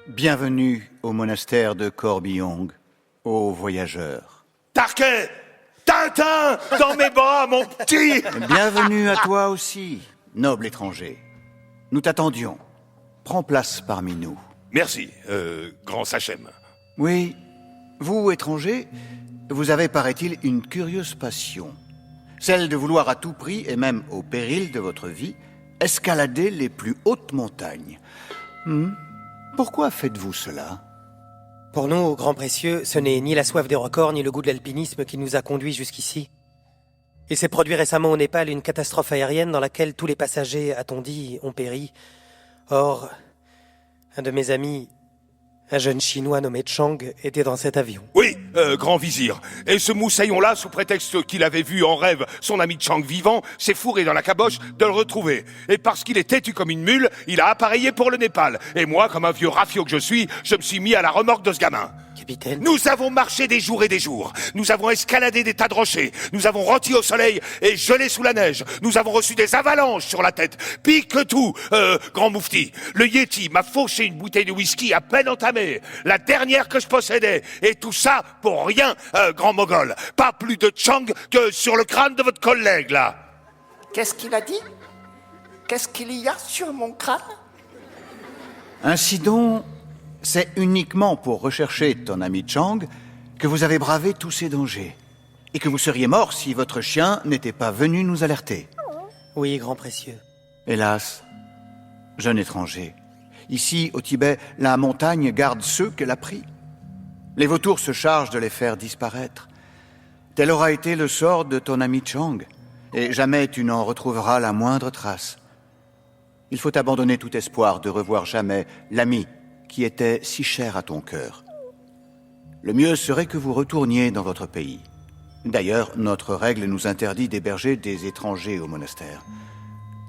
Bienvenue au monastère de Corbiong, ô voyageurs. Tarquet! Tintin! Dans mes bras, mon petit! Bienvenue à toi aussi, noble étranger. Nous t'attendions. Prends place parmi nous. Merci, grand Sachem. Oui, vous, étranger, vous avez, paraît-il, une curieuse passion. Celle de vouloir à tout prix, et même au péril de votre vie, escalader les plus hautes montagnes. Pourquoi faites-vous cela? Pour nous, grands précieux, ce n'est ni la soif des records, ni le goût de l'alpinisme qui nous a conduits jusqu'ici. Il s'est produit récemment au Népal une catastrophe aérienne dans laquelle tous les passagers, a-t-on dit, ont péri. Or, un de mes amis, un jeune Chinois nommé Chang, était dans cet avion. Oui, grand vizir. Et ce moussaillon-là, sous prétexte qu'il avait vu en rêve son ami Chang vivant, s'est fourré dans la caboche de le retrouver. Et parce qu'il est têtu comme une mule, il a appareillé pour le Népal. Et moi, comme un vieux rafio que je suis, je me suis mis à la remorque de ce gamin. Capitaine? Nous avons marché des jours et des jours. Nous avons escaladé des tas de rochers. Nous avons rôti au soleil et gelé sous la neige. Nous avons reçu des avalanches sur la tête. Pire que tout, grand moufti. Le Yeti m'a fauché une bouteille de whisky à peine entamée. La dernière que je possédais. Et tout ça pour rien, grand mogol. Pas plus de Chang que sur le crâne de votre collègue, là. Qu'est-ce qu'il a dit? Qu'est-ce qu'il y a sur mon crâne? Ainsi donc, c'est uniquement pour rechercher ton ami Chang que vous avez bravé tous ces dangers. Et que vous seriez mort si votre chien n'était pas venu nous alerter. Oui, grand précieux. Hélas, jeune étranger, ici, au Tibet, la montagne garde ceux qu'elle a pris. Les vautours se chargent de les faire disparaître. Tel aura été le sort de ton ami Chang, et jamais tu n'en retrouveras la moindre trace. Il faut abandonner tout espoir de revoir jamais l'ami qui était si cher à ton cœur. Le mieux serait que vous retourniez dans votre pays. D'ailleurs, notre règle nous interdit d'héberger des étrangers au monastère.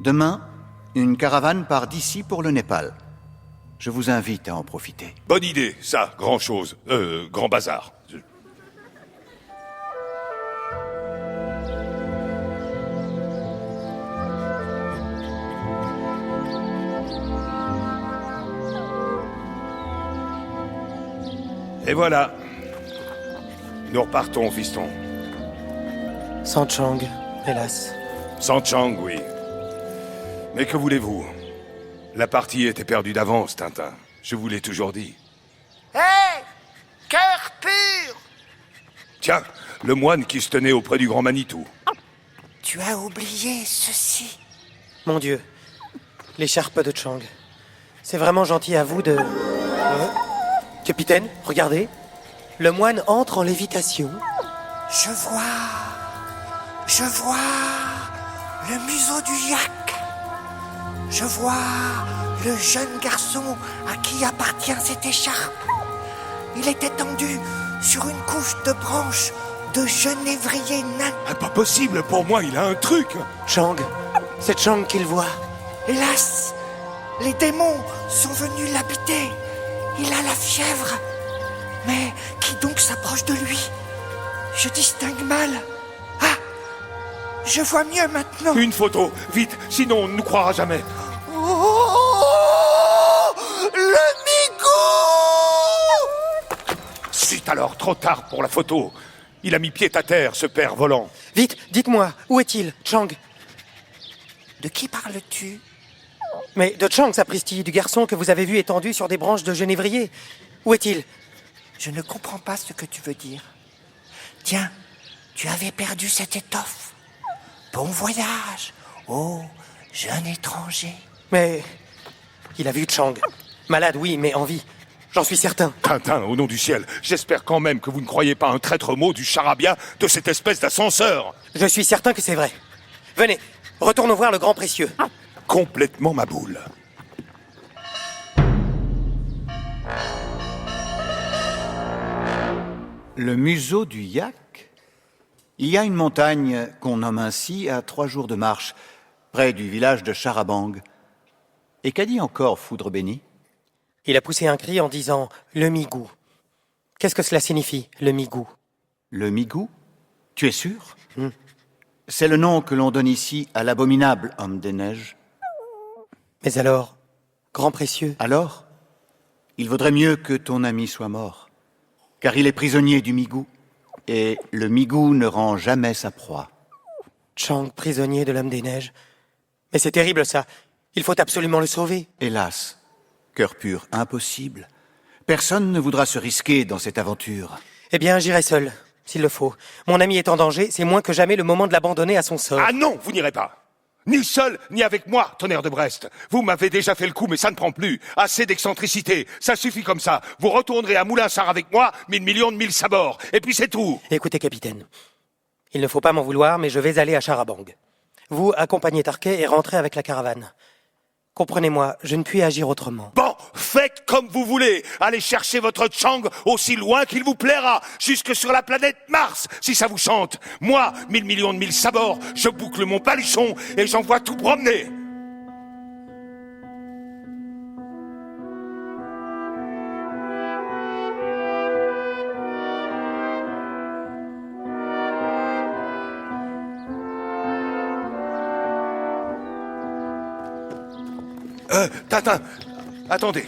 Demain, une caravane part d'ici pour le Népal. Je vous invite à en profiter. Bonne idée, ça, grand chose. Grand bazar. Et voilà. Nous repartons, fiston. Sans Chang, hélas. Sans Chang, oui. Mais que voulez-vous? La partie était perdue d'avance, Tintin. Je vous l'ai toujours dit. Hé! Cœur pur! Tiens, le moine qui se tenait auprès du grand Manitou. Tu as oublié ceci. Mon Dieu, l'écharpe de Chang. C'est vraiment gentil à vous de... Capitaine, regardez. Le moine entre en lévitation. Je vois le museau du yak. Je vois le jeune garçon à qui appartient cette écharpe. Il est étendu sur une couche de branches de genévrier nain. Ah, pas possible, pour moi, il a un truc. Chang, c'est Chang qu'il voit. Hélas, les démons sont venus l'habiter. Il a la fièvre. Mais qui donc s'approche de lui? Je distingue mal. Ah! Je vois mieux maintenant. Une photo, vite, sinon on ne nous croira jamais. Oh! Le Migou! C'est alors trop tard pour la photo. Il a mis pied à terre, ce père volant. Vite, dites-moi, où est-il, Chang? De qui parles-tu? Mais de Chang, sapristi, du garçon que vous avez vu étendu sur des branches de genévrier. Où est-il? Je ne comprends pas ce que tu veux dire. Tiens, tu avais perdu cette étoffe. Bon voyage, ô jeune étranger. Mais... il a vu Chang. Malade, oui, mais en vie. J'en suis certain. Tintin, au nom du ciel, j'espère quand même que vous ne croyez pas un traître mot du charabia de cette espèce d'ascenseur. Je suis certain que c'est vrai. Venez, retournons voir le grand précieux. Complètement ma boule. Le museau du yak? Il y a une montagne qu'on nomme ainsi à 3 jours de marche, près du village de Charabang. Et qu'a dit encore Foudre Bénie? Il a poussé un cri en disant « le Migou ». Qu'est-ce que cela signifie, le Migou? Le Migou? Tu es sûr? C'est le nom que l'on donne ici à l'abominable homme des neiges. Mais alors, grand précieux, Alors, Il vaudrait mieux que ton ami soit mort, car il est prisonnier du Migou, et le Migou ne rend jamais sa proie. Chang, prisonnier de l'homme des neiges. Mais c'est terrible ça. Il faut absolument le sauver. Hélas, cœur pur, impossible. Personne ne voudra se risquer dans cette aventure. Eh bien, j'irai seul, s'il le faut. Mon ami est en danger, c'est moins que jamais le moment de l'abandonner à son sort. Ah non, vous n'irez pas. Ni seul, ni avec moi, tonnerre de Brest. Vous m'avez déjà fait le coup, mais ça ne prend plus. Assez d'excentricité. Ça suffit comme ça. Vous retournerez à Moulinsart avec moi, 1000 millions de 1000 sabords. Et puis c'est tout. Écoutez, capitaine. Il ne faut pas m'en vouloir, mais je vais aller à Charabang. Vous accompagnez Tarquet et rentrez avec la caravane. Comprenez-moi, je ne puis agir autrement. Bon, faites comme vous voulez. Allez chercher votre Chang aussi loin qu'il vous plaira, jusque sur la planète Mars, si ça vous chante. Moi, 1000 millions de 1000 sabords, je boucle mon paluchon et j'envoie tout promener. Tintin, attendez.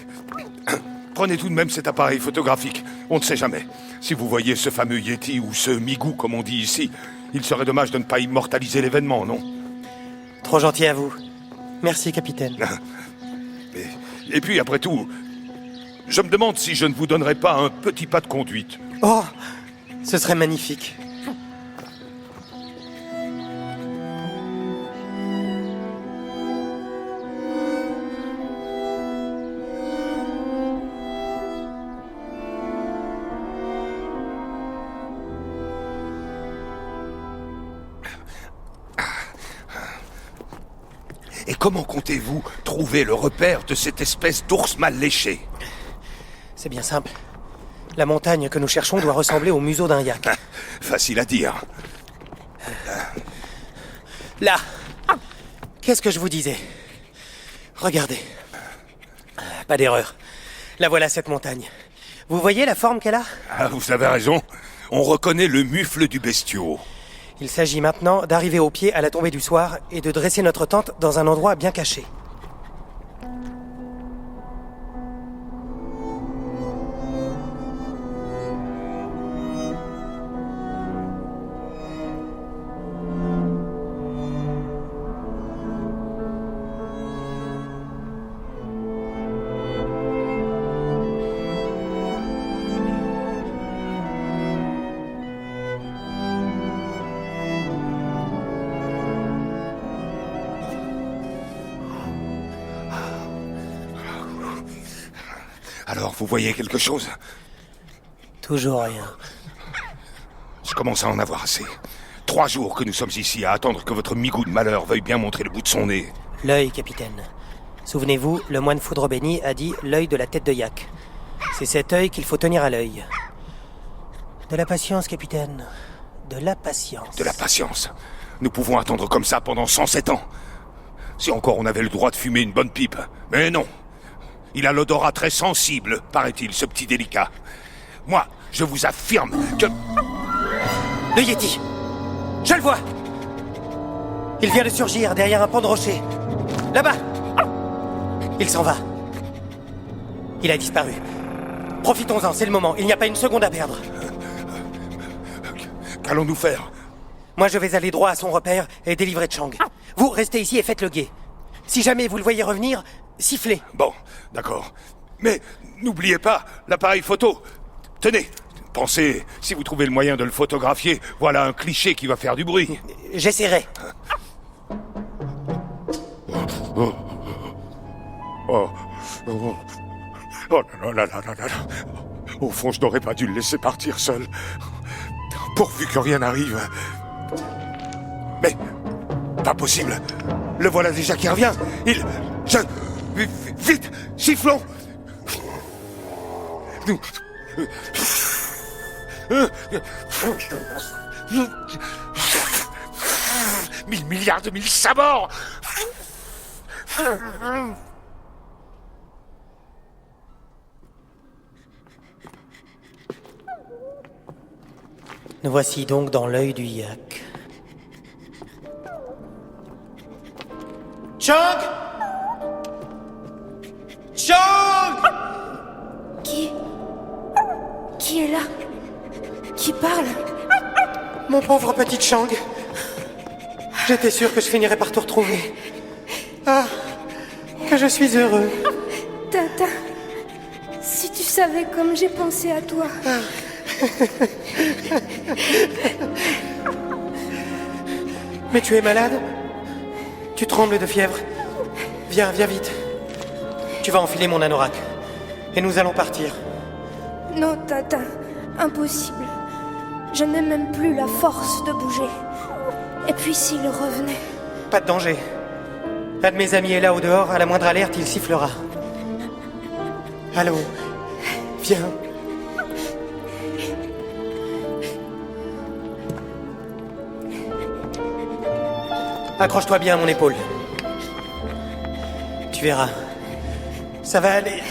Prenez tout de même cet appareil photographique. On ne sait jamais. Si vous voyez ce fameux Yeti ou ce Migou, comme on dit ici, il serait dommage de ne pas immortaliser l'événement, non? Trop gentil à vous. Merci, capitaine. Et puis, après tout, je me demande si je ne vous donnerais pas un petit pas de conduite. Oh, ce serait magnifique. Et comment comptez-vous trouver le repère de cette espèce d'ours mal léché? C'est bien simple. La montagne que nous cherchons doit ressembler au museau d'un yak. Facile à dire. Là! Qu'est-ce que je vous disais? Regardez. Pas d'erreur. La voilà, cette montagne. Vous voyez la forme qu'elle a? Ah, vous avez raison. On reconnaît le mufle du bestiau. Il s'agit maintenant d'arriver au pied à la tombée du soir et de dresser notre tente dans un endroit bien caché. Alors, vous voyez quelque chose? Toujours rien. Je commence à en avoir assez. 3 jours que nous sommes ici à attendre que votre Migou de malheur veuille bien montrer le bout de son nez. L'œil, capitaine. Souvenez-vous, le moine Foudre Béni a dit l'œil de la tête de yak. C'est cet œil qu'il faut tenir à l'œil. De la patience, capitaine. De la patience. De la patience. Nous pouvons attendre comme ça pendant 107 ans. Si encore on avait le droit de fumer une bonne pipe. Mais non. Il a l'odorat très sensible, paraît-il, ce petit délicat. Moi, je vous affirme que... Le Yeti! Je le vois! Il vient de surgir derrière un pan de rocher. Là-bas! Il s'en va. Il a disparu. Profitons-en, c'est le moment. Il n'y a pas une seconde à perdre. Qu'allons-nous faire? Moi, je vais aller droit à son repère et délivrer Chang. Vous, restez ici et faites le guet. Si jamais vous le voyez revenir, sifflez. Bon, d'accord. Mais n'oubliez pas l'appareil photo. Tenez, pensez, si vous trouvez le moyen de le photographier, voilà un cliché qui va faire du bruit. J'essaierai. Oh. Oh. Oh. Oh là là là là là là. Au fond, je n'aurais pas dû le laisser partir seul. Pourvu que rien n'arrive. Mais, pas possible. Le voilà déjà qui revient. Vite, sifflons. Nous... 1000 milliards de 1000 sabords. Nous voici donc dans l'œil du yak. Chang! Chang! qui est là? Qui parle? Mon pauvre petit Chang. J'étais sûr que je finirais par te retrouver. Ah, que je suis heureux. Tata, si tu savais comme j'ai pensé à toi. Mais tu es malade? Tu trembles de fièvre? Viens vite. Tu vas enfiler mon anorak. Et nous allons partir. Non, Tata, impossible. Je n'ai même plus la force de bouger. Et puis s'il revenait... Pas de danger. Un de mes amis est là au dehors, à la moindre alerte, il sifflera. Allô? Viens. Accroche-toi bien à mon épaule. Tu verras. Ça va aller.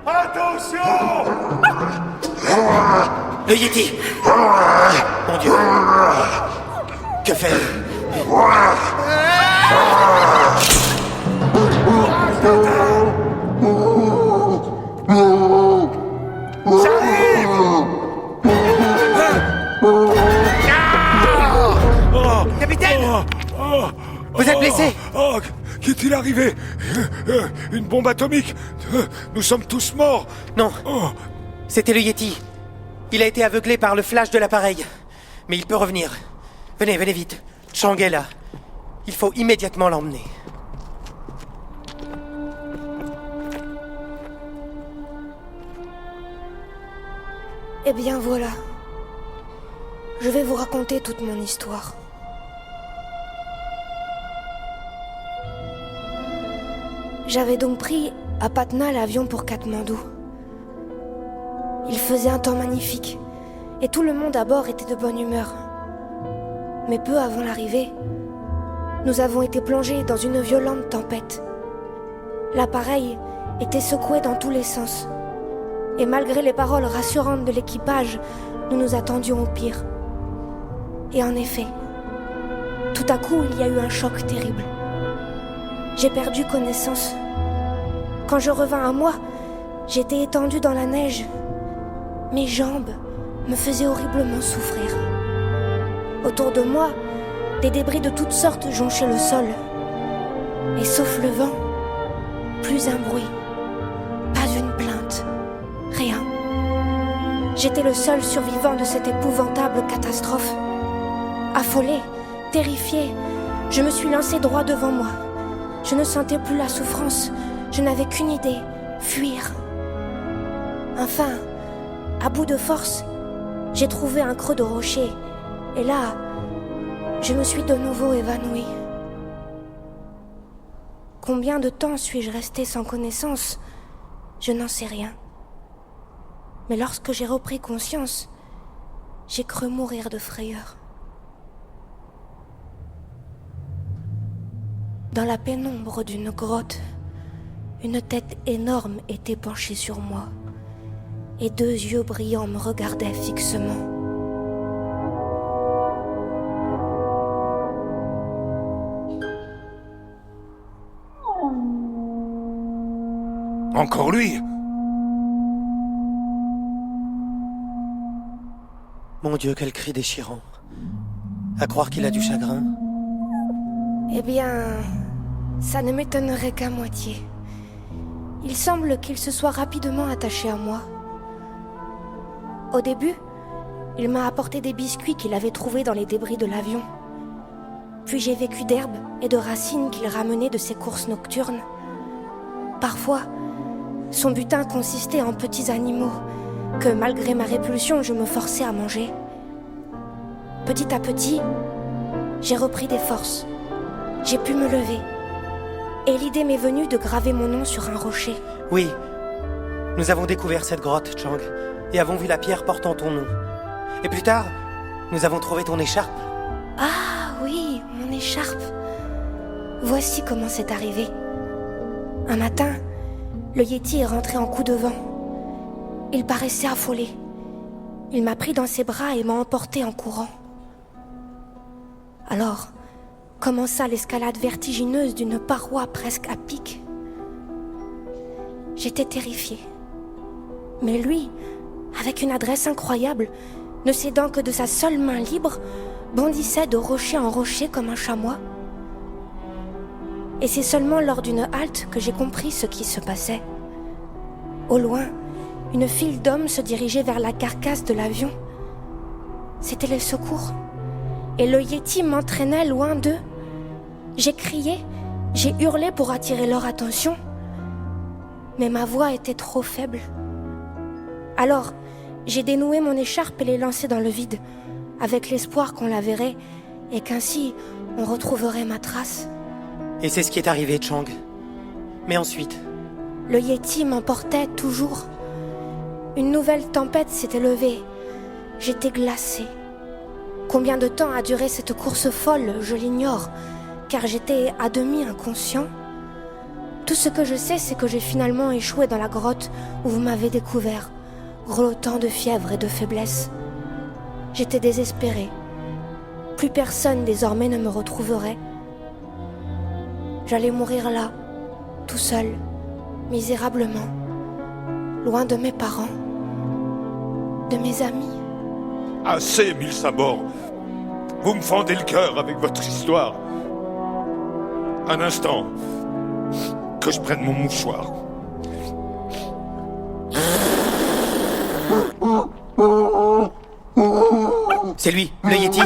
Attention! Le Yeti! Mon Dieu! Que faire? Capitaine! Vous êtes blessé? Oh, qu'est-il arrivé? Une bombe atomique? Nous sommes tous morts! Non, Oh, c'était le Yeti. Il a été aveuglé par le flash de l'appareil. Mais il peut revenir. Venez vite. Chang est là. Il faut immédiatement l'emmener. Eh bien voilà. Je vais vous raconter toute mon histoire. J'avais donc pris à Patna l'avion pour Katmandou. Il faisait un temps magnifique et tout le monde à bord était de bonne humeur. Mais peu avant l'arrivée, nous avons été plongés dans une violente tempête. L'appareil était secoué dans tous les sens. Et malgré les paroles rassurantes de l'équipage, nous nous attendions au pire. Et en effet, tout à coup, il y a eu un choc terrible. J'ai perdu connaissance. Quand je revins à moi, j'étais étendue dans la neige. Mes jambes me faisaient horriblement souffrir. Autour de moi, des débris de toutes sortes jonchaient le sol. Et sauf le vent, plus un bruit, pas une plainte, rien. J'étais le seul survivant de cette épouvantable catastrophe. Affolée, terrifiée, je me suis lancée droit devant moi. Je ne sentais plus la souffrance, je n'avais qu'une idée, fuir. Enfin, à bout de force, j'ai trouvé un creux de rocher. Et là, je me suis de nouveau évanouie. Combien de temps suis-je restée sans connaissance? Je n'en sais rien. Mais lorsque j'ai repris conscience, j'ai cru mourir de frayeur. Dans la pénombre d'une grotte, une tête énorme était penchée sur moi, et deux yeux brillants me regardaient fixement. encore lui! Mon Dieu, quel cri déchirant. À croire qu'il a du chagrin. Eh bien, ça ne m'étonnerait qu'à moitié. Il semble qu'il se soit rapidement attaché à moi. Au début, il m'a apporté des biscuits qu'il avait trouvés dans les débris de l'avion. Puis j'ai vécu d'herbes et de racines qu'il ramenait de ses courses nocturnes. Parfois, son butin consistait en petits animaux que, malgré ma répulsion, je me forçais à manger. Petit à petit, j'ai repris des forces. J'ai pu me lever. Et l'idée m'est venue de graver mon nom sur un rocher. Oui, nous avons découvert cette grotte, Chang, et avons vu la pierre portant ton nom. Et plus tard, nous avons trouvé ton écharpe. Ah oui, mon écharpe. Voici comment c'est arrivé. Un matin, le Yeti est rentré en coup de vent. Il paraissait affolé. Il m'a pris dans ses bras et m'a emporté en courant. Alors, commença l'escalade vertigineuse d'une paroi presque à pic. J'étais terrifiée. Mais lui, avec une adresse incroyable, ne s'aidant que de sa seule main libre, bondissait de rocher en rocher comme un chamois. Et c'est seulement lors d'une halte que j'ai compris ce qui se passait. Au loin, une file d'hommes se dirigeait vers la carcasse de l'avion. C'étaient les secours. Et le Yéti m'entraînait loin d'eux. J'ai crié, j'ai hurlé pour attirer leur attention. Mais ma voix était trop faible. Alors, j'ai dénoué mon écharpe et l'ai lancée dans le vide, avec l'espoir qu'on la verrait et qu'ainsi on retrouverait ma trace. Et c'est ce qui est arrivé, Chang. Mais ensuite? Le Yéti m'emportait toujours. Une nouvelle tempête s'était levée. J'étais glacée. Combien de temps a duré cette course folle, je l'ignore, car j'étais à demi inconscient. Tout ce que je sais, c'est que j'ai finalement échoué dans la grotte où vous m'avez découvert, grelottant de fièvre et de faiblesse. J'étais désespérée. Plus personne désormais ne me retrouverait. J'allais mourir là, tout seul, misérablement, loin de mes parents, de mes amis. Assez, mille sabords. Vous me fendez le cœur avec votre histoire. Un instant. Que je prenne mon mouchoir. C'est lui, le Yéti.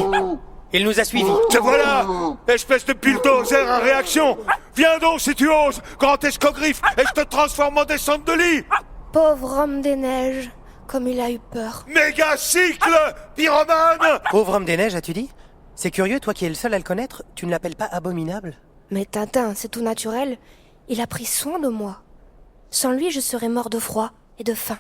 Il nous a suivis. Te voilà, espèce de bulldozer en réaction. Viens donc si tu oses, grand escogriffe, et je te transforme en descente de lit. Pauvre homme des neiges, comme il a eu peur. Méga cycle, pyromane. Pauvre homme des neiges, as-tu dit? C'est curieux, toi qui es le seul à le connaître, tu ne l'appelles pas abominable? Mais Tintin, c'est tout naturel. Il a pris soin de moi. Sans lui, je serais mort de froid et de faim.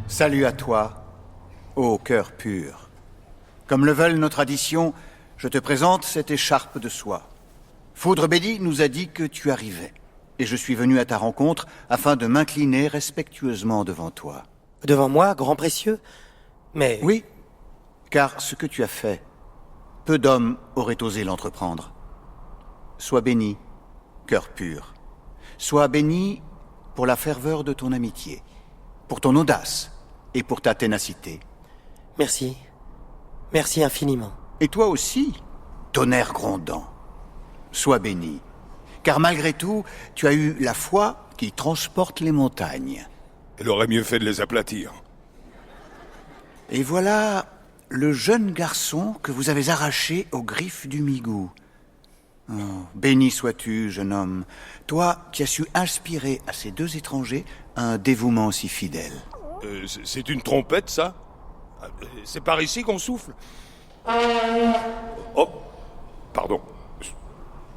Salut à toi, ô cœur pur. Comme le veulent nos traditions, je te présente cette écharpe de soie. Foudre Bédi nous a dit que tu arrivais, et je suis venu à ta rencontre afin de m'incliner respectueusement devant toi. Devant moi, grand précieux? Mais... Oui, car ce que tu as fait, peu d'hommes auraient osé l'entreprendre. Sois béni, cœur pur. Sois béni pour la ferveur de ton amitié, pour ton audace et pour ta ténacité. Merci. Merci infiniment. Et toi aussi, tonnerre grondant. Sois béni, car malgré tout, tu as eu la foi qui transporte les montagnes. Elle aurait mieux fait de les aplatir. Et voilà le jeune garçon que vous avez arraché aux griffes du Migou. Oh, béni sois-tu, jeune homme, toi qui as su inspirer à ces deux étrangers un dévouement si fidèle. C'est une trompette, ça? C'est par ici qu'on souffle? Oh, pardon.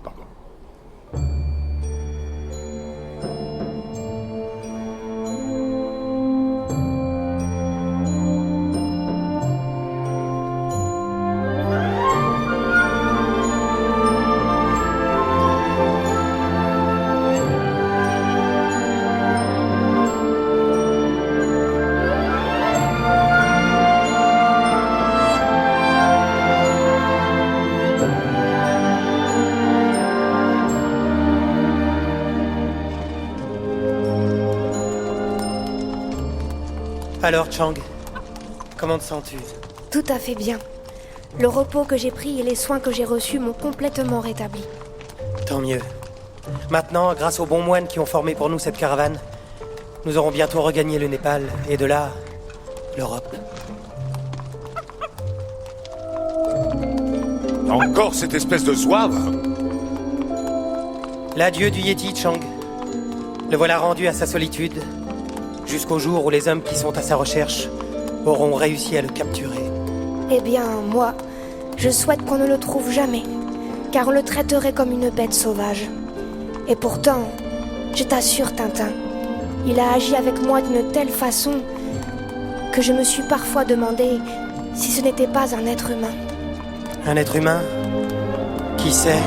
Pardon. Alors, Chang, comment te sens-tu? Tout à fait bien. Le repos que j'ai pris et les soins que j'ai reçus m'ont complètement rétabli. Tant mieux. Maintenant, grâce aux bons moines qui ont formé pour nous cette caravane, nous aurons bientôt regagné le Népal, et de là, l'Europe. Encore cette espèce de zouave? L'adieu du Yéti, Chang. Le voilà rendu à sa solitude, jusqu'au jour où les hommes qui sont à sa recherche auront réussi à le capturer. Eh bien, moi, je souhaite qu'on ne le trouve jamais, car on le traiterait comme une bête sauvage. Et pourtant, je t'assure, Tintin, il a agi avec moi d'une telle façon que je me suis parfois demandé si ce n'était pas un être humain. Un être humain? Qui sait?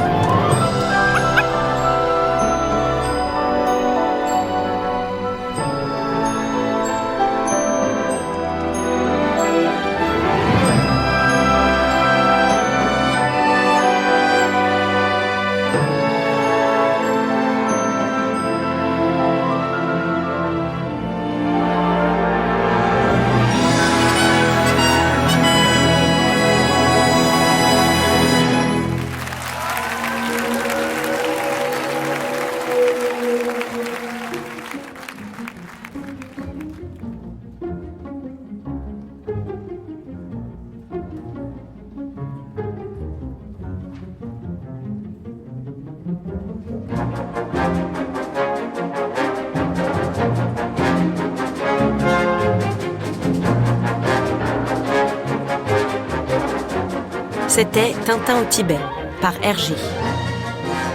C'était Tintin au Tibet, par Hergé.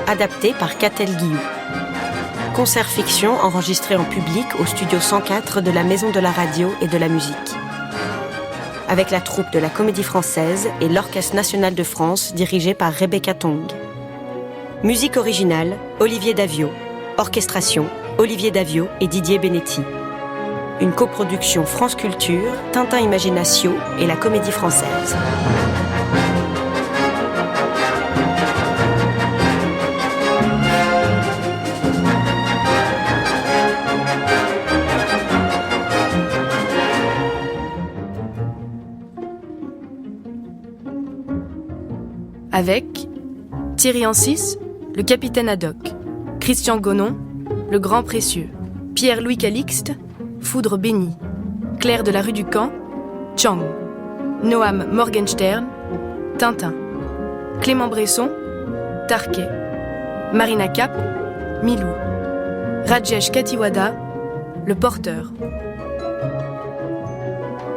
Adapté par Catel Guillou. Concert fiction enregistré en public au studio 104 de la Maison de la Radio et de la Musique. Avec la troupe de la Comédie Française et l'Orchestre National de France dirigé par Rebecca Tong. Musique originale, Olivier Daviau. Orchestration, Olivier Daviau et Didier Benetti. Une coproduction France Culture, Tintin Imaginatio et la Comédie Française. Avec Thierry Ancis, le capitaine Haddock, Christian Gonon, le grand précieux, Pierre-Louis Calixte, Foudre bénie, Claire de la rue du Camp, Chang, Noam Morgenstern, Tintin, Clément Bresson, Tarquet, Marina Cap, Milou, Rajesh Katiwada, le porteur.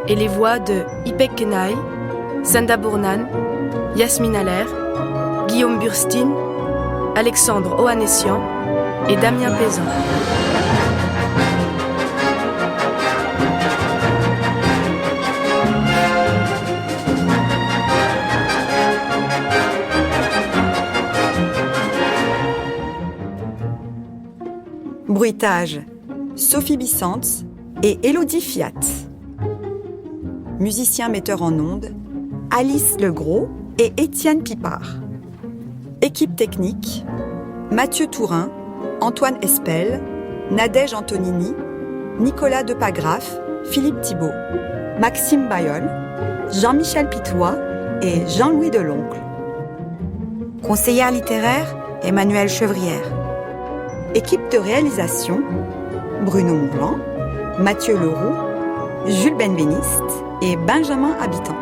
Et les voix de Ipek Kenai, Sanda Bournan, Yasmine Aller, Guillaume Burstyn, Alexandre Ohanessian et Damien Pézan. Bruitage, Sophie Bissant et Élodie Fiat. Musicien metteur en ondes, Alice Legros et Étienne Pipard. Équipe technique, Mathieu Tourin, Antoine Espel, Nadège Antonini, Nicolas Depagraf, Philippe Thibault, Maxime Bayol, Jean-Michel Pitois et Jean-Louis Deloncle. Conseillère littéraire, Emmanuelle Chevrière. Équipe de réalisation, Bruno Mourlan, Mathieu Leroux, Jules Benveniste et Benjamin Habitant.